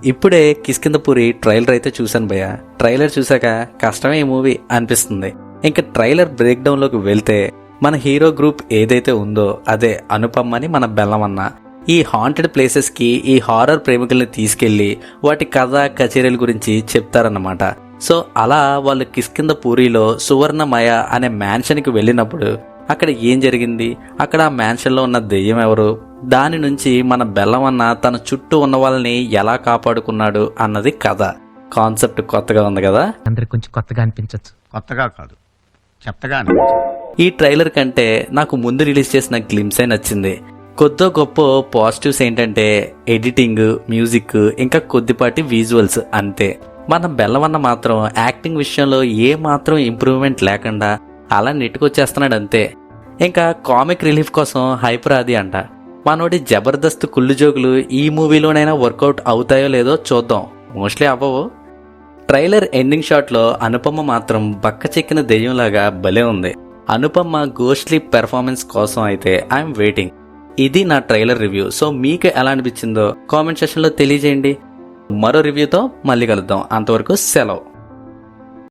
ఇప్పుడే కిష్కింధపురి ట్రైలర్ అయితే చూశాను భయ్య. ట్రైలర్ చూశాక కష్టమే ఈ మూవీ అనిపిస్తుంది. ఇంకా ట్రైలర్ బ్రేక్ డౌన్ లోకి వెళ్తే మన హీరో గ్రూప్ ఏదైతే ఉందో అదే అనుపమ్మని మన బెల్లమన్న ఈ హాంటెడ్ ప్లేసెస్ కి ఈ హారర్ ప్రేమికుల్ని తీసుకెళ్లి వాటి కథ కచేరీల గురించి చెప్తారన్నమాట. సో అలా వాళ్ళు కిష్కింధపురిలో సువర్ణమయ అనే మ్యాన్షన్ కి వెళ్ళినప్పుడు అక్కడ ఏం జరిగింది, అక్కడ ఆ మ్యాన్షన్ లో ఉన్న దెయ్యం ఎవరు, దాని నుంచి మన బెల్లమన్న తన చుట్టూ ఉన్న వాళ్ళని ఎలా కాపాడుకున్నాడు అన్నది కథ. కాన్సెప్ట్ కొత్తగా ఉంది కదా, అందరికి కొంచెం కొత్తగా అనిపించచ్చు. కొత్తగా కాదు, చెత్తగా. ఈ ట్రైలర్ కంటే నాకు ముందు రిలీజ్ చేసిన గ్లిమ్సే నచ్చింది. కొద్దో గొప్ప పాజిటివ్స్ ఏంటంటే ఎడిటింగ్, మ్యూజిక్, ఇంకా కొద్దిపాటి విజువల్స్ అంతే. మన బెల్లమన్న మాత్రం యాక్టింగ్ విషయంలో ఏ మాత్రం ఇంప్రూవ్మెంట్ లేకుండా అలా నెట్టుకొచ్చేస్తున్నాడు అంతే. ఇంకా కామిక్ రిలీఫ్ కోసం హైపర్ అది అంట. మనోడి జబర్దస్త్ కుళ్ళు జోకులు ఈ మూవీలోనైనా వర్కౌట్ అవుతాయో లేదో చూద్దాం. మోస్ట్లీ అవ్వవు. ట్రైలర్ ఎండింగ్ షాట్ లో అనుపమ మాత్రం బక్క చెక్కిన దెయ్యంలాగా భలే ఉంది. అనుపమ గోస్ట్లీ పెర్ఫార్మెన్స్ కోసం అయితే ఐఎమ్ వెయిటింగ్. ఇది నా ట్రైలర్ రివ్యూ. సో మీకు ఎలా అనిపించిందో కామెంట్ సెక్షన్ లో తెలియజేయండి. మరో రివ్యూతో మళ్ళీ కలుద్దాం. అంతవరకు సెలవు.